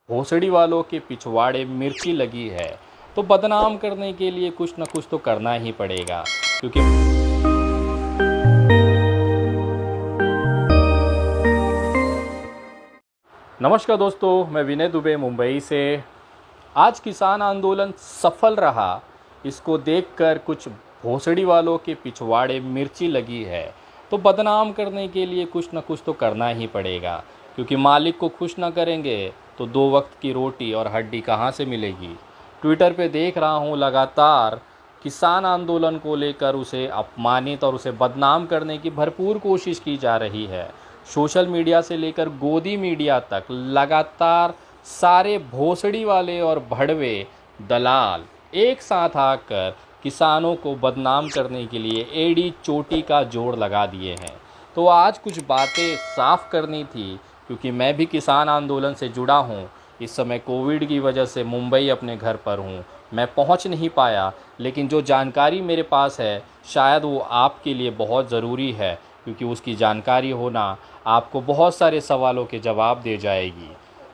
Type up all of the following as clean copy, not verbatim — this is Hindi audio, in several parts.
भोसड़ी वालों के पिछवाड़े मिर्ची लगी है तो बदनाम करने के लिए कुछ न कुछ तो करना ही पड़ेगा। क्योंकि नमस्कार दोस्तों, मैं विनय दुबे मुंबई से। आज किसान आंदोलन सफल रहा, इसको देखकर कुछ भोसड़ी वालों के पिछवाड़े मिर्ची लगी है तो बदनाम करने के लिए कुछ न कुछ तो करना ही पड़ेगा। क्योंकि मालिक को खुश ना करेंगे तो दो वक्त की रोटी और हड्डी कहाँ से मिलेगी। ट्विटर पे देख रहा हूँ लगातार किसान आंदोलन को लेकर उसे अपमानित और उसे बदनाम करने की भरपूर कोशिश की जा रही है। सोशल मीडिया से लेकर गोदी मीडिया तक लगातार सारे भोसड़ी वाले और भड़वे दलाल एक साथ आकर किसानों को बदनाम करने के लिए एड़ी चोटी का जोड़ लगा दिए हैं। तो आज कुछ बातें साफ करनी थी, क्योंकि मैं भी किसान आंदोलन से जुड़ा हूँ। इस समय कोविड की वजह से मुंबई अपने घर पर हूँ, मैं पहुँच नहीं पाया, लेकिन जो जानकारी मेरे पास है शायद वो आपके लिए बहुत ज़रूरी है, क्योंकि उसकी जानकारी होना आपको बहुत सारे सवालों के जवाब दे जाएगी।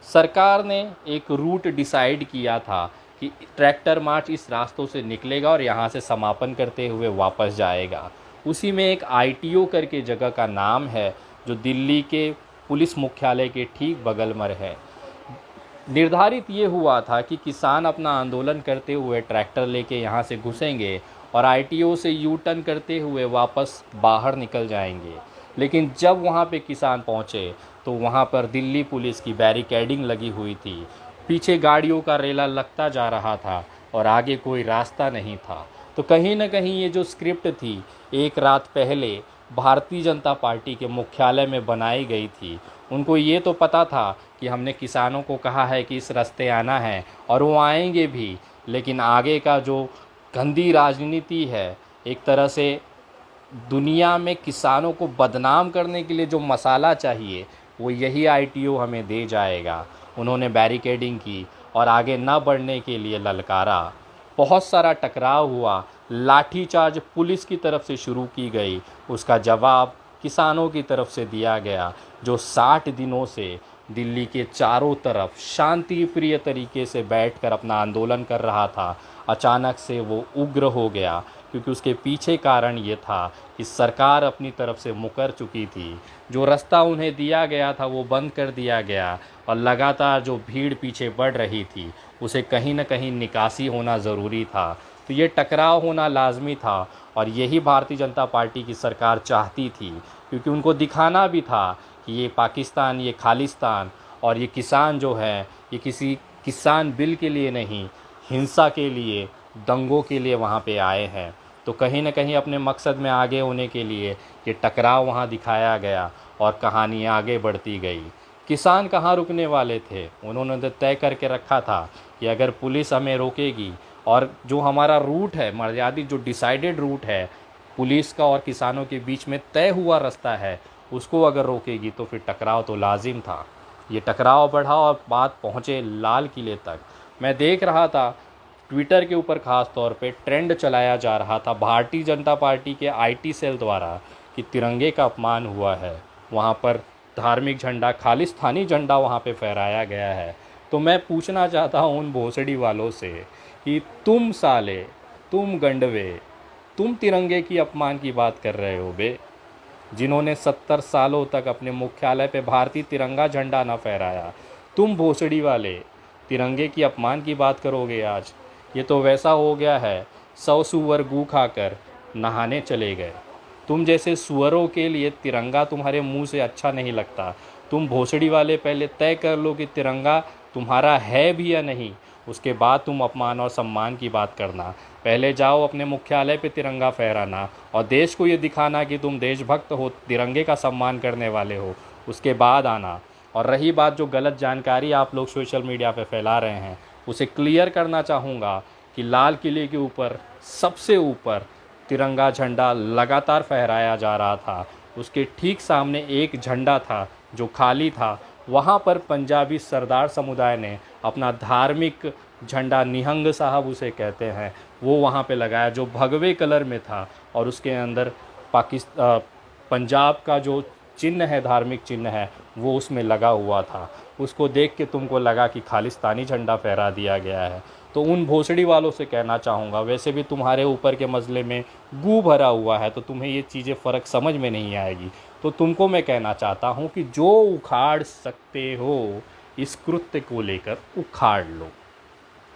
सरकार ने एक रूट डिसाइड किया था कि ट्रैक्टर मार्च इस रास्तों से निकलेगा और यहाँ से समापन करते हुए वापस जाएगा। उसी में एक ITO करके जगह का नाम है, जो दिल्ली के पुलिस मुख्यालय के ठीक बगल में है। निर्धारित ये हुआ था कि किसान अपना आंदोलन करते हुए ट्रैक्टर लेके यहाँ से घुसेंगे और ITO से U-टर्न करते हुए वापस बाहर निकल जाएंगे। लेकिन जब वहाँ पे किसान पहुँचे तो वहाँ पर दिल्ली पुलिस की बैरिकेडिंग लगी हुई थी, पीछे गाड़ियों का रेला लगता जा रहा था और आगे कोई रास्ता नहीं था। तो कहीं ना कहीं ये जो स्क्रिप्ट थी एक रात पहले भारतीय जनता पार्टी के मुख्यालय में बनाई गई थी। उनको ये तो पता था कि हमने किसानों को कहा है कि इस रास्ते आना है और वो आएंगे भी, लेकिन आगे का जो गंदी राजनीति है, एक तरह से दुनिया में किसानों को बदनाम करने के लिए जो मसाला चाहिए वो यही ITO हमें दे जाएगा। उन्होंने बैरिकेडिंग की और आगे न बढ़ने के लिए ललकारा। बहुत सारा टकराव हुआ, लाठीचार्ज पुलिस की तरफ से शुरू की गई, उसका जवाब किसानों की तरफ से दिया गया, जो 60 दिनों से दिल्ली के चारों तरफ शांति प्रिय तरीके से बैठकर अपना आंदोलन कर रहा था। अचानक से वो उग्र हो गया, क्योंकि उसके पीछे कारण ये था कि सरकार अपनी तरफ से मुकर चुकी थी। जो रास्ता उन्हें दिया गया था वो बंद कर दिया गया और लगातार जो भीड़ पीछे बढ़ रही थी उसे कहीं ना कहीं निकासी होना ज़रूरी था। तो ये टकराव होना लाजमी था और यही भारतीय जनता पार्टी की सरकार चाहती थी, क्योंकि उनको दिखाना भी था कि ये पाकिस्तान, ये खालिस्तान और ये किसान जो है ये किसी किसान बिल के लिए नहीं, हिंसा के लिए, दंगों के लिए वहाँ पे आए हैं। तो कहीं ना कहीं अपने मकसद में आगे होने के लिए ये टकराव वहाँ दिखाया गया और कहानी आगे बढ़ती गई। किसान कहाँ रुकने वाले थे, उन्होंने तो तय करके रखा था कि अगर पुलिस हमें रोकेगी और जो हमारा रूट है, मर्यादित जो डिसाइडेड रूट है, पुलिस का और किसानों के बीच में तय हुआ रास्ता है, उसको अगर रोकेगी तो फिर टकराव तो लाजिम था। ये टकराव बढ़ा और बात पहुँचे लाल किले तक। मैं देख रहा था ट्विटर के ऊपर ख़ास तौर पे ट्रेंड चलाया जा रहा था भारतीय जनता पार्टी के IT सेल द्वारा कि तिरंगे का अपमान हुआ है, वहाँ पर धार्मिक झंडा, खालिस्तानी झंडा वहाँ पे फहराया गया है। तो मैं पूछना चाहता हूँ उन भोसड़ी वालों से कि तुम साले, तुम गंडवे, तुम तिरंगे की अपमान की बात कर रहे हो बे, जिन्होंने 70 सालों तक अपने मुख्यालय पे भारतीय तिरंगा झंडा ना फहराया। तुम भोसड़ी वाले तिरंगे की अपमान की बात करोगे आज? ये तो वैसा हो गया है 100 सूअर गू खाकर नहाने चले गए। तुम जैसे सुअरों के लिए तिरंगा तुम्हारे मुंह से अच्छा नहीं लगता। तुम भोसड़ी वाले पहले तय कर लो कि तिरंगा तुम्हारा है भी या नहीं, उसके बाद तुम अपमान और सम्मान की बात करना। पहले जाओ अपने मुख्यालय पे तिरंगा फहराना और देश को ये दिखाना कि तुम देशभक्त हो, तिरंगे का सम्मान करने वाले हो, उसके बाद आना। और रही बात जो गलत जानकारी आप लोग सोशल मीडिया पे फैला रहे हैं, उसे क्लियर करना चाहूँगा कि लाल किले के ऊपर सबसे ऊपर तिरंगा झंडा लगातार फहराया जा रहा था। उसके ठीक सामने एक झंडा था जो खाली था, वहाँ पर पंजाबी सरदार समुदाय ने अपना धार्मिक झंडा, निहंग साहब उसे कहते हैं, वो वहाँ पे लगाया, जो भगवे कलर में था और उसके अंदर पंजाब का जो चिन्ह है, धार्मिक चिन्ह है, वो उसमें लगा हुआ था। उसको देख के तुमको लगा कि खालिस्तानी झंडा फहरा दिया गया है। तो उन भोसड़ी वालों से कहना चाहूँगा, वैसे भी तुम्हारे ऊपर के मसले में गू भरा हुआ है तो तुम्हें ये चीज़ें फ़र्क समझ में नहीं आएगी। तो तुमको मैं कहना चाहता हूँ कि जो उखाड़ सकते हो इस कृत्य को लेकर उखाड़ लो।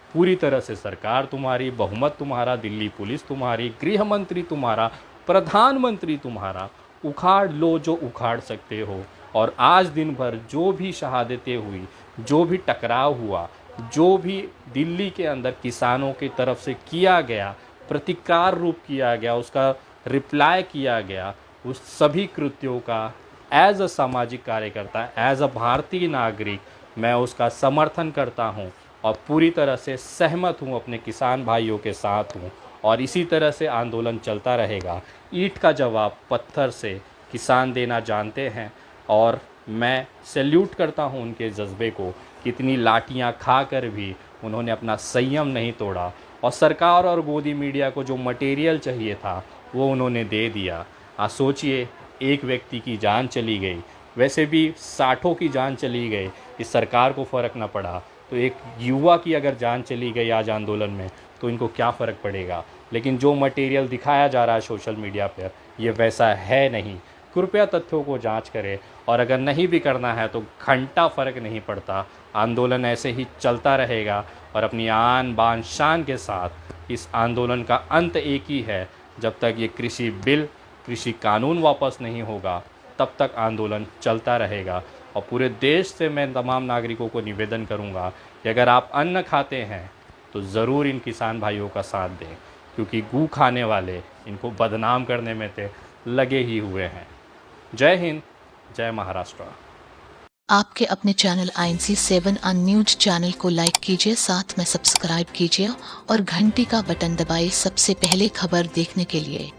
पूरी तरह से सरकार तुम्हारी, बहुमत तुम्हारा, दिल्ली पुलिस तुम्हारी, गृह मंत्री तुम्हारा, प्रधानमंत्री तुम्हारा, उखाड़ लो जो उखाड़ सकते हो। और आज दिन भर जो भी शहादतें हुई, जो भी टकराव हुआ, जो भी दिल्ली के अंदर किसानों की तरफ से किया गया, प्रतिकार रूप किया गया, उसका रिप्लाई किया गया, उस सभी कृत्यों का एज अ सामाजिक कार्यकर्ता, एज अ भारतीय नागरिक मैं उसका समर्थन करता हूँ और पूरी तरह से सहमत हूँ, अपने किसान भाइयों के साथ हूँ। और इसी तरह से आंदोलन चलता रहेगा। ईंट का जवाब पत्थर से किसान देना जानते हैं और मैं सैल्यूट करता हूं उनके जज्बे को। कितनी लाठियां खाकर भी उन्होंने अपना संयम नहीं तोड़ा और सरकार और गोदी मीडिया को जो मटेरियल चाहिए था वो उन्होंने दे दिया। सोचिए, एक व्यक्ति की जान चली गई, वैसे भी 60 की जान चली गई, इस सरकार को फ़र्क ना पड़ा, तो एक युवा की अगर जान चली गई आज आंदोलन में तो इनको क्या फ़र्क पड़ेगा। लेकिन जो मटेरियल दिखाया जा रहा है सोशल मीडिया पर, ये वैसा है नहीं। कृपया तथ्यों को जांच करें और अगर नहीं भी करना है तो घंटा फ़र्क नहीं पड़ता, आंदोलन ऐसे ही चलता रहेगा। और अपनी आन बान शान के साथ इस आंदोलन का अंत एक ही है, जब तक ये कृषि बिल, कृषि कानून वापस नहीं होगा तब तक आंदोलन चलता रहेगा। और पूरे देश से मैं तमाम नागरिकों को निवेदन करूंगा कि अगर आप अन्न खाते हैं तो ज़रूर इन किसान भाइयों का साथ दें, क्योंकि गू खाने वाले इनको बदनाम करने में तो लगे ही हुए हैं। जय हिंद, जय महाराष्ट्र। आपके अपने चैनल INC7 न्यूज चैनल को लाइक कीजिए, साथ में सब्सक्राइब कीजिए और घंटी का बटन दबाइए सबसे पहले खबर देखने के लिए।